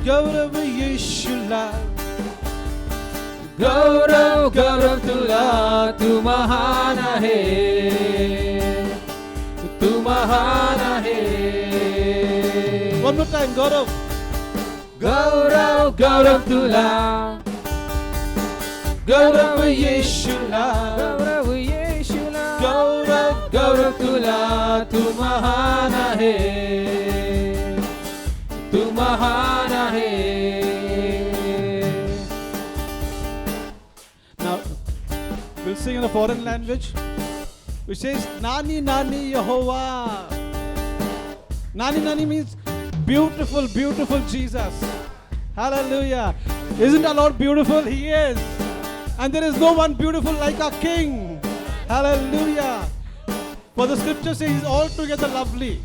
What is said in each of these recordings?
गौरव यीशुला गौरव गौरव तुला, तू महान आहे, तू महान आहे. One more time, गौरव गौरव गौरव तुला, गौरव यीशुला गौरव येशूला, गौरव गौरव तुला, तू महान आहे, तू महान आहे. Now we'll sing in a foreign language which says Nani Nani Yehovah. Nani Nani means beautiful, beautiful Jesus. Hallelujah. Isn't our Lord beautiful? He is. And there is no one beautiful like our King. Hallelujah. For the scripture says He's altogether lovely.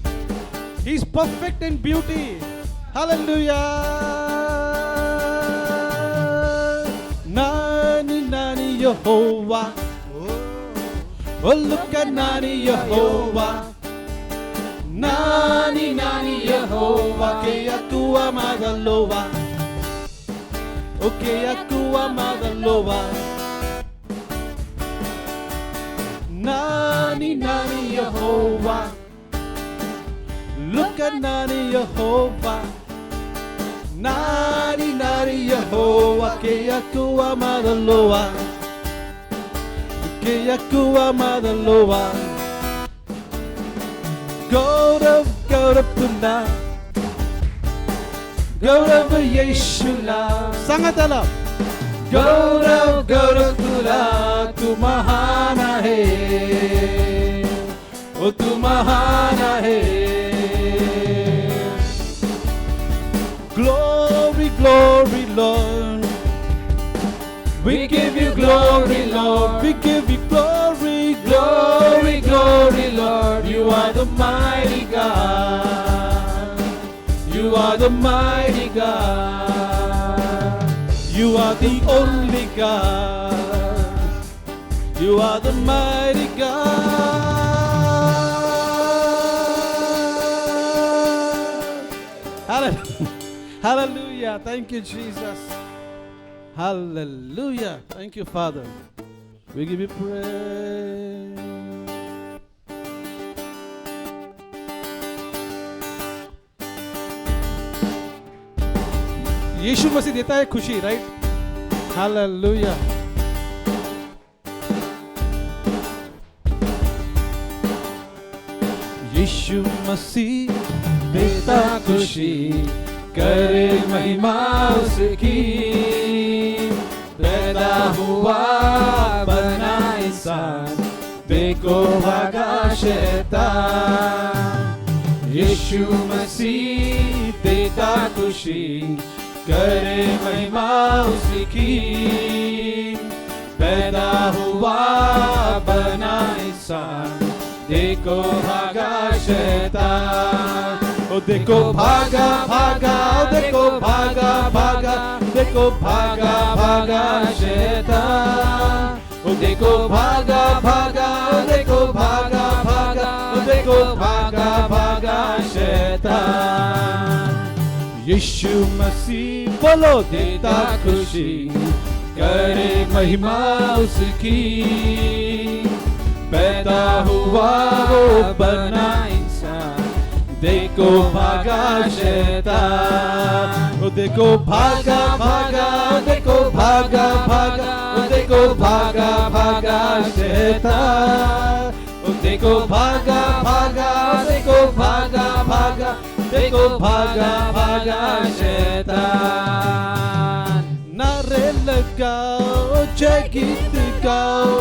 He's perfect in beauty. Hallelujah. Nani Nani Yehovah. Oh, look at Nani Yehovah. Nani Nani Yehovah. Que Yakuwa Madalova. Okay, Yakuwa Madalova. Nani Nani Yehovah. Look at Nani Yehovah. Nani Nani Yehovah. Que Yakuwa Madalova. Que Yakuwa Madalova. Gaurav Gaurav Tula, Gaurav Yeshula. Sangatala. गौरव गौरव तुला, तू महान आहे, ओ तू महान आहे. Glory, glory, Lord. We give you glory, Lord. We give you glory, Glory, glory, Lord. You are the mighty God. You are the mighty God. You are the only God. You are the mighty God. Hallelujah. Hallelujah. Thank you, Jesus. Hallelujah. Thank you, Father. We give you praise. यीशु मसीह देता है खुशी, right? Hallelujah. यीशु मसीह देता खुशी, करे महिमा उसकी. पैदा हुआ बना इंसान, देखो भागा शैतान. यीशु मसीह देता खुशी, करे महिमा उसकी. पैदा हुआ बना इंसान, देखो भागा शैतान. ओ देखो भागा भागा, ओ देखो भागा भागा, देखो भागा भागा शैतान. ओ देखो भागा भागा, ओ देखो भागा भागा, ओ देखो भागा भागा शैतान. यीशु मसीह बोलो देता खुशी, करे महिमा उसकी. पैदा हुआ वो बना इंसान, देखो भागा शैतान. ओ देखो भागा भागा, ओ देखो भागा भागा, ओ देखो भागा भागा शैतान. ओ देखो भागा भागा, ओ देखो भागा भागा, देखो भागा भागा शैतान. नारे लगाओ, जय गीत गाओ,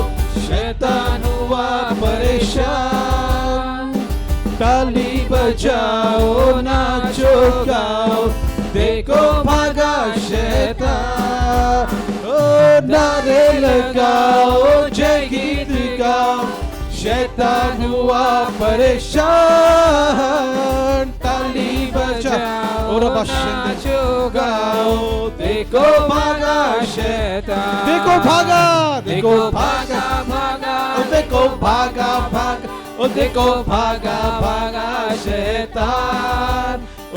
शैतान हुआ परेशान. ताली बजाओ, नाचो गाओ, देखो भागा शैतान. ओ नारे लगाओ, जय गीत गाओ, शैतान हुआ परेशान. ताली बजाओ, और नाचो गाओ, देखो भागा शैतान. देखो भागा, देखो भागा भागा, देखो भागा भागा, ओ देखो भागा भागा शैतान. ओ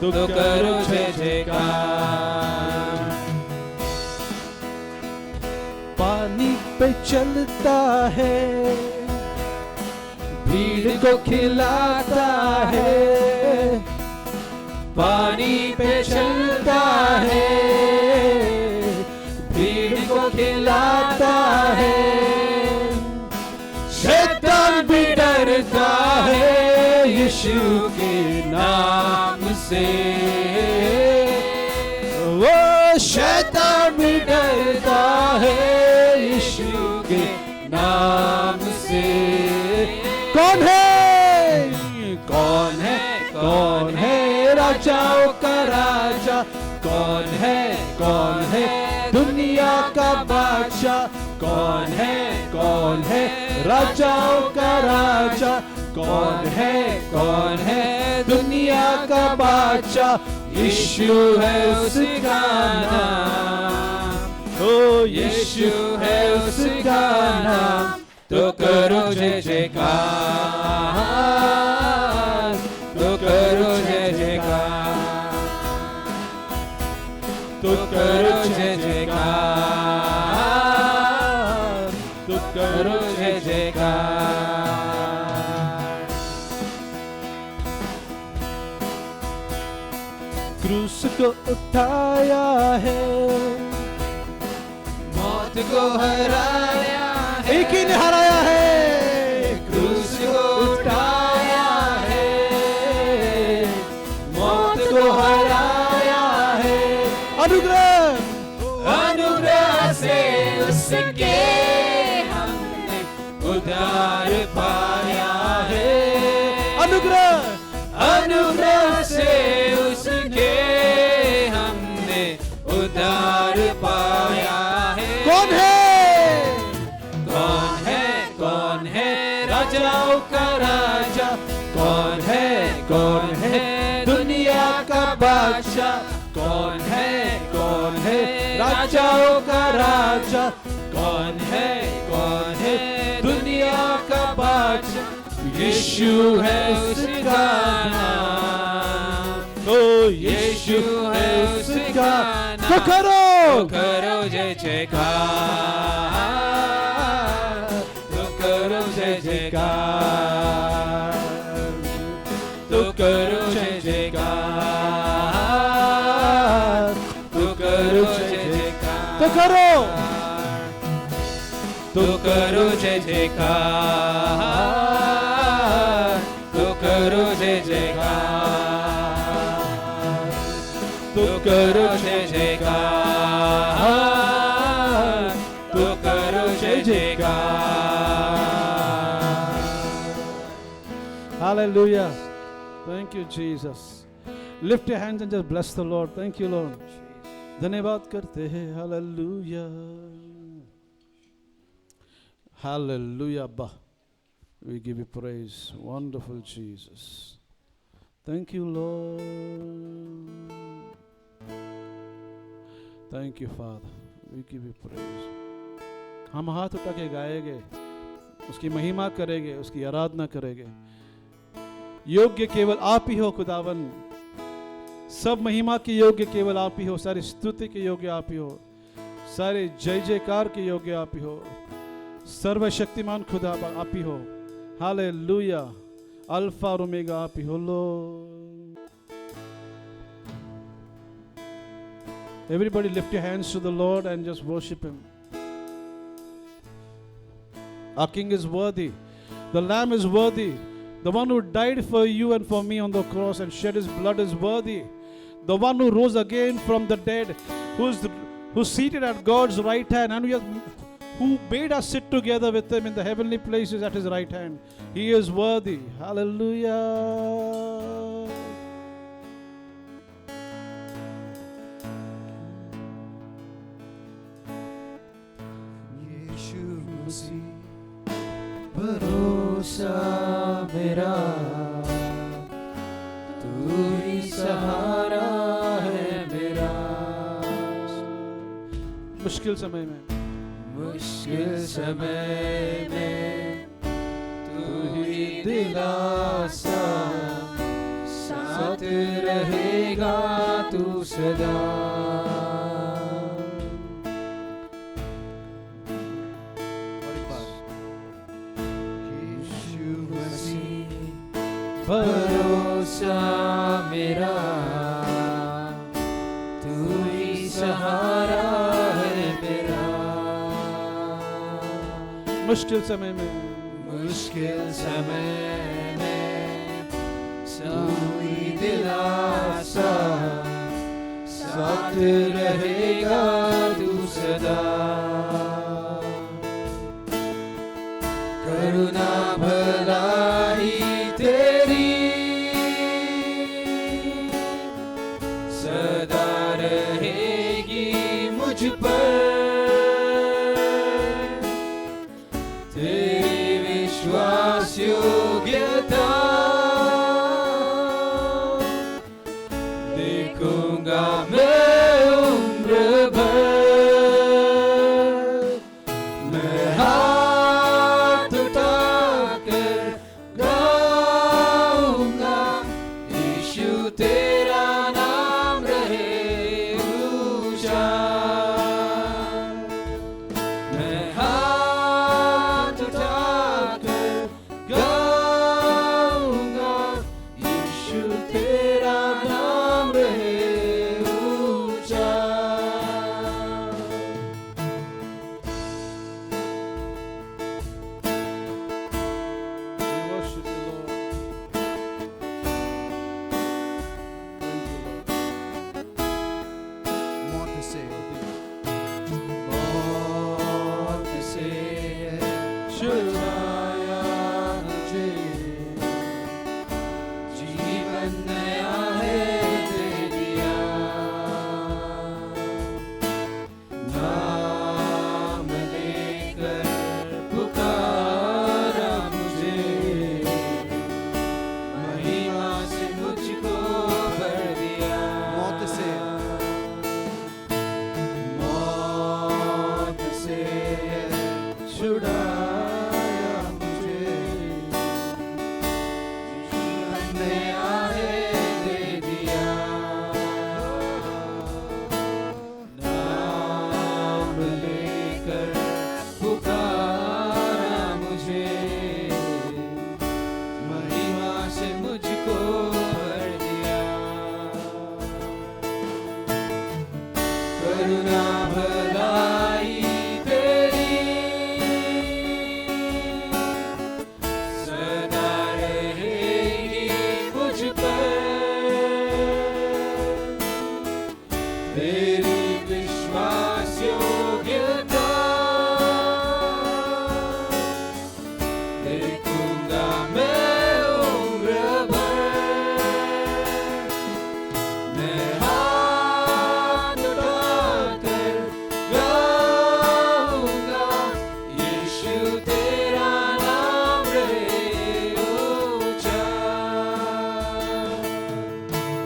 तो करो जय जयकार। पानी पे चलता है, भीड़ को खिलाता है, पानी पे चलता है, भीड़ को खिलाता है। शैतान भी डरता है यीशु के नाम से, वो शैतान भी डरता है यीशु के नाम से। कौन है, कौन है, कौन है राजाओं का राजा, कौन है दुनिया का बादशाह, कौन है राजाओं का राजा, कौन है दुनिया का बादशाह। यीशु है उसका नाम, ओ यीशु है उसका नाम, तो करो जय जयकार, तो करो जय जयकार, तो करो जय जयकार, तो करो जय जयकार। क्रूस को उठाया है, मौत को हराया है, एक ही ने हराया है। क्रूस को उठाया है, मौत को हराया है। अनुग्रह से उसके हमने उद्धार पाया है, अनुग्रह से उसके हमने उद्धार पाया है। कौन है राजाओं का राजा, कौन है दुनिया का बादशाह, कौन है राजाओं का राजा, कौन है दुनिया का बादशाह। यीशु है उसका नाम, ओ यीशु है उसका नाम, तो करो जय जयकार, तो करो जय जयकार, तो करो जय जयकार, तो करो जय जयकार, तो करो जय जयकार, तो करो जय जयकार, तो करो जय जयकार, तो करो जय जयकार। Hallelujah. Thank you, Jesus. Lift your hands and just bless the Lord. Thank you, Lord. धन्यवाद करते हैं. Hallelujah. Hallelujah, Abba. We give you praise. Wonderful Jesus. Thank you, Lord. Thank you, Father. We give you praise. हम हाथ उठा के गाएंगे, उसकी महिमा करेंगे, उसकी आराधना करेंगे। योग्य केवल आप ही हो खुदावन, सब महिमा के योग्य केवल आप ही हो, सारी स्तुति के योग्य आप ही हो, सारे जय जयकार के योग्य आप ही हो, सर्वशक्तिमान खुदा आप ही हो। हालेलुया, अल्फा और ओमेगा आप ही हो Lord. Everybody lift your hands to the Lord and just worship him. Our King is worthy. The Lamb is worthy. The one who died for you and for me on the cross and shed his blood is worthy. The one who rose again from the dead, who's seated at God's right hand, and who made us sit together with him in the heavenly places at his right hand. He is worthy. Hallelujah. भरोसा मेरा, तू ही सहारा है मेरा। मुश्किल समय में तू ही दिलासा, साथ रहेगा तू सदा। यीशु मसीह भरोसा मेरा, तू ही सहारा है मेरा। मुश्किल समय में तू ही दिलासा, साथ रहेगा तू सदा। करुणा भलाई तेरी सदा रहेगी मुझ पर, तेरी विश्वास योग्यता देखूंगा मैं उम्र भर। मैं हाथ उठाकर गाऊंगा, यीशु तेरा नाम रहे ऊंचा। मैं हाथ उठाकर गाऊंगा, यीशु तेरा नाम रहे ऊंचा। We worship you, Lord. Thank you, Lord. More to say. मौत से छुड़ाया मुझे, जीवन नया है दे दिया। नाम लेकर पुकारा मुझे, महिमा से मुझको भर दिया। मौत से मौत से छुड़ाया मुझे, जीवन नया है दे दिया। नाम लेकर पुकारा मुझे, महिमा से मुझको भर दिया। करुणा भलाई तेरी सदा रहेगी मुझ पर, तेरी विश्वास योग्यता देखूंगा मैं उम्र भर। मैं हाथ उठाकर गाऊंगा, यीशु तेरा नाम रहे ऊंचा।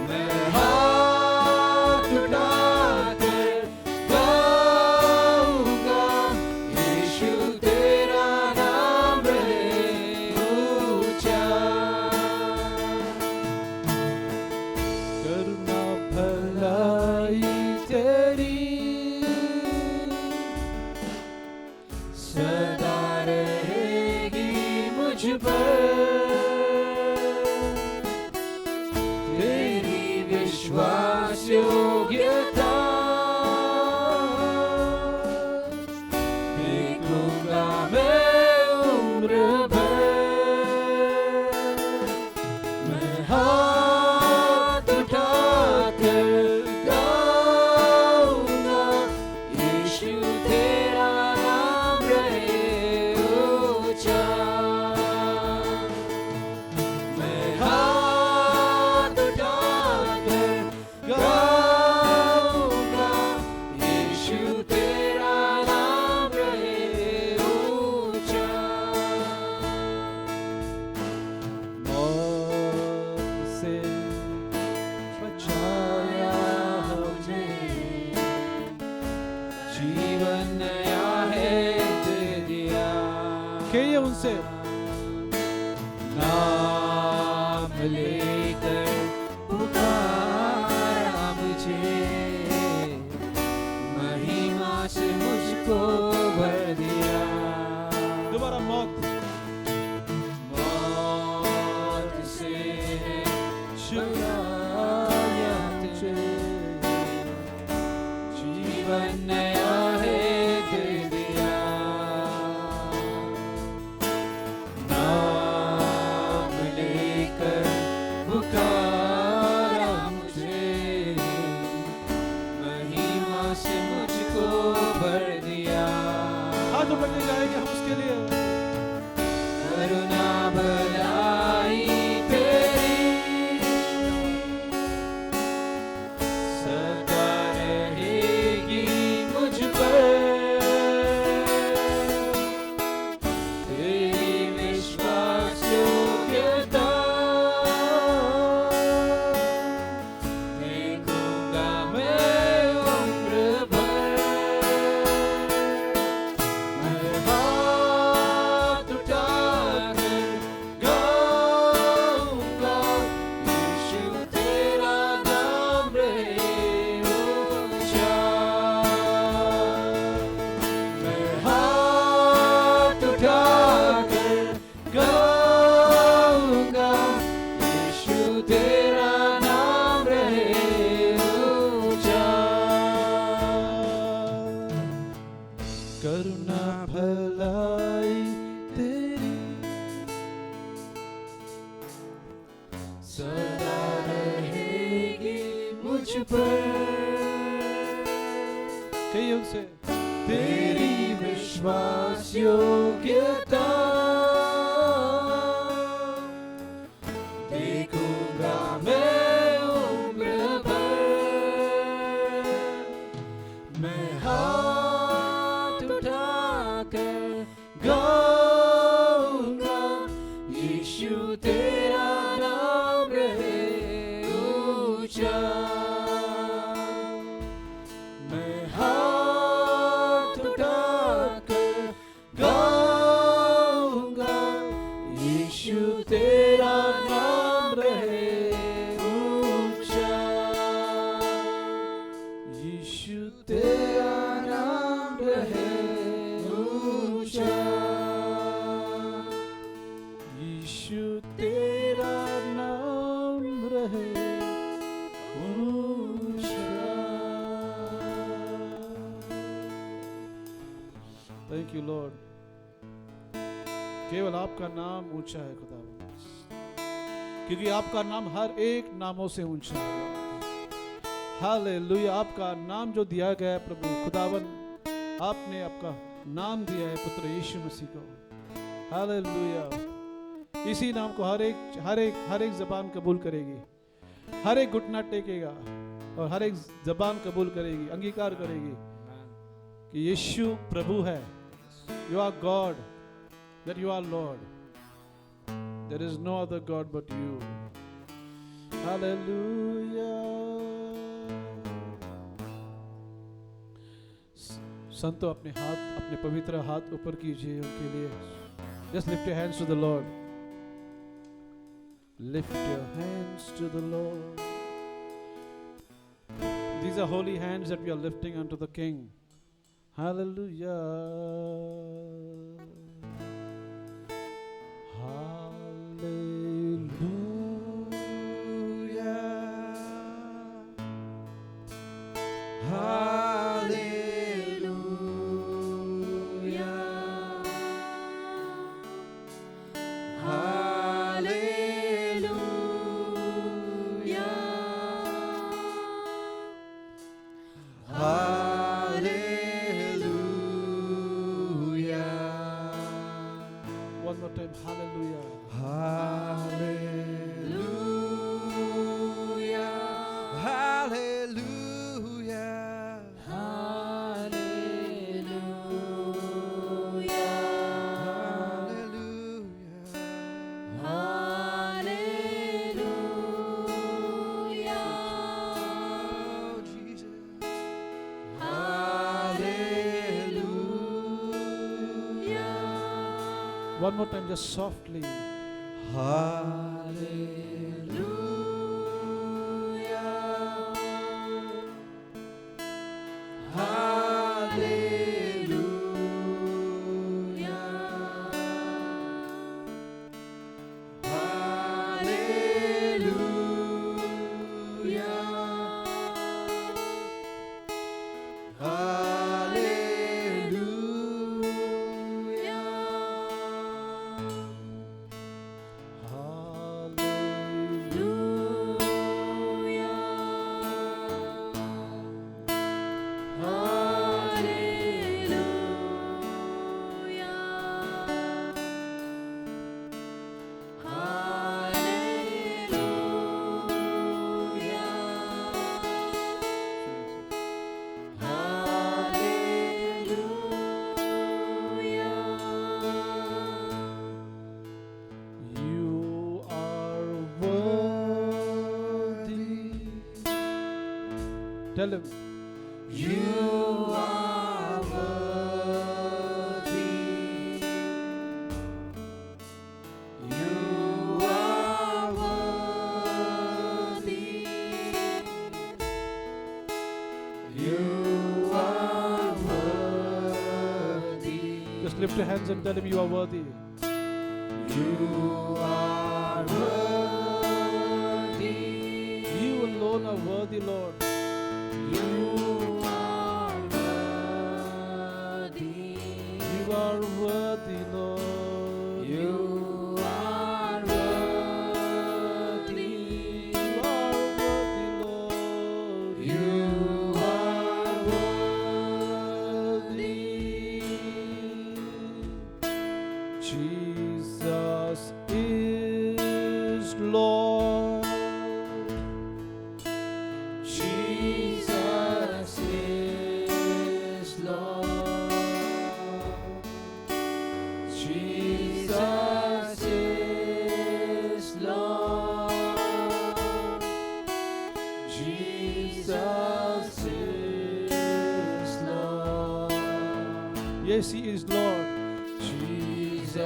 मैं हाथ उठाकर गाऊंगा, यीशु तेरा नाम रहे ऊंचा। करुणा भलाई तेरी सदा रहेगी मुझ पर, तेरी विश्वास योग्यता देखूंगा मैं उम्र भर। मैं हाथ उठाकर गाऊंगा, यीशु तेरा नाम रहे ऊंचा। मैं हाथ उठाकर गाऊंगा, यीशु तेरा नाम रहे ऊंचा। मौत से बचाया मुझे, जीवन नया है दे दिया। कहिए उनसे, नाम लेकर पुकारा जीवन नया है दे दिया। नाम लेकर पुकारा मुझे, महिमा से मुझको भर दिया। हाथ ऊपर जाएंगे हम उसके लिए। करुणा भलाई तेरी सदा रहेगी मुझ पर, तेरी विश्वास योग्यता देखूंगा मैं उम्र भर। मैं हाथ उठाकर गाऊंगा, यीशु तेरा नाम रहे ऊंचा। मैं हाथ उठाकर गाऊंगा, यीशु तेरा नाम रहे ऊंचा। करुणा भलाई तेरी सदा रहेगी मुझ पर, कहिए उनसे। तेरी विश्वास योग्यता देखूंगा मैं उम्र भर। मैं हाथ उठाकर गाऊंगा, यीशु तेरा नाम रहे ऊंचा। मैं हाथ उठाकर गाऊंगा, यीशु तेरा नाम रहे ऊंचा। यीशु तेरा नाम रहे ऊंचा। यीशु तेरा नाम रहे ऊंचा। Thank you Lord. केवल आपका नाम ऊंचा है खुदावन, क्योंकि आपका नाम हर एक नामों से ऊंचा है। हालेलुया। आपका नाम जो दिया गया है प्रभु खुदावन, आपने आपका नाम दिया है पुत्र यीशु मसीह को। हालेलुया। इसी नाम को हर एक जबान कबूल करेगी, हर एक घुटना टेकेगा और हर एक जबान कबूल करेगी, अंगीकार करेगी कि यीशु प्रभु है। You are God, that you are Lord, there is no other God but you. Hallelujah. संतो अपने पवित्र हाथ ऊपर कीजिए उनके लिए। Just lift your hands to the Lord. Lift your hands to the Lord. These are holy hands that we are lifting unto the King. Hallelujah. Hallelujah. One more time. Hallelujah. Hallelujah. Hallelujah. Hallelujah. Hallelujah. Oh, Jesus. Hallelujah. One more time, just softly. Hallelujah. Tell him. You are worthy. You are worthy. You are worthy. Just lift your hands and tell him you are worthy. You are worthy. You alone are worthy, Lord. You are worthy. You are worthy, Lord. You are worthy. You are worthy, Lord. You are worthy. Jesus is Lord. Jesus is Lord. Jesus is Lord. Jesus is Lord. Yes, He is Lord. Jesus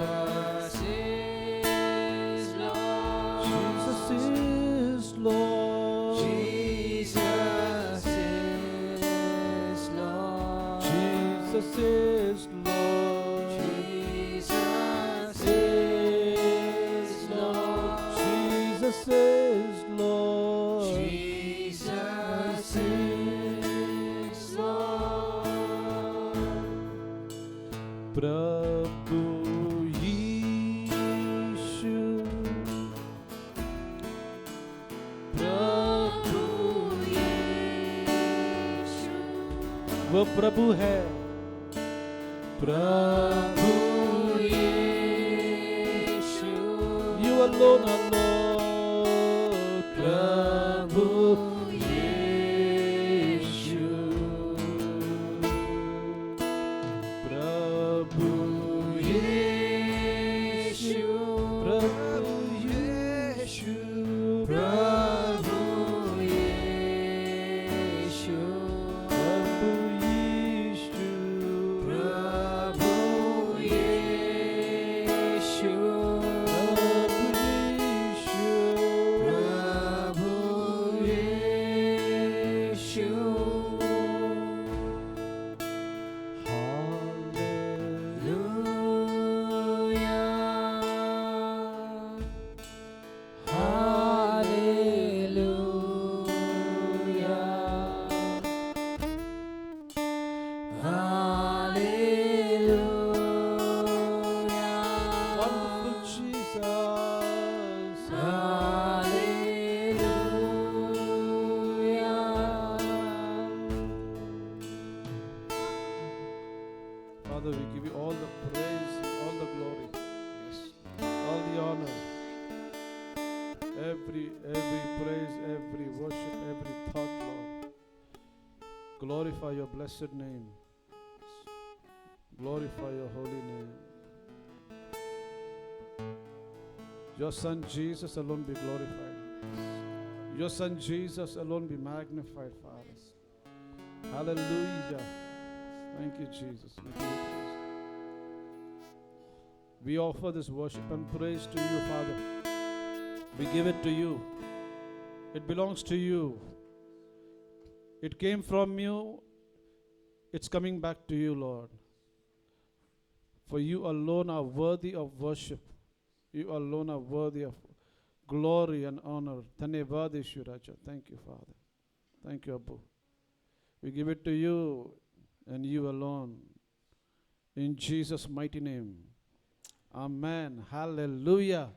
is Lord. Jesus is Lord. Jesus is Lord. Jesus is Lord. Jesus is Lord. Jesus is Lord. Jesus is Lord. Prabhu Yishu, प्रभु यीशु, वो प्रभु है. प्रभु यीशु, You alone are Lord. Prabhu Yeshu, Prabhu Yeshu, Prabhu Yeshu, Prabhu Yeshu, Prabhu Yeshu, Prabhu Yeshu, Prabhu Yeshu, Prabhu Yeshu. Wonderful Jesus. Father, we give you all the praise, all the glory, all the honor, every praise, every worship, every thought, Lord. Glorify your blessed name. Glorify your holy name. Your Son Jesus alone be glorified. Your Son Jesus alone be magnified, Father. Hallelujah. Thank you, Jesus. We give you praise. We offer this worship and praise to you, Father. We give it to you. It belongs to you. It came from you. It's coming back to you, Lord. For you alone are worthy of worship. You alone are worthy of glory and honor. Dhanyavad Ishwaraja. Thank you, Father. Thank you, Abbu. We give it to you and you alone. In Jesus' mighty name. Amen. Hallelujah.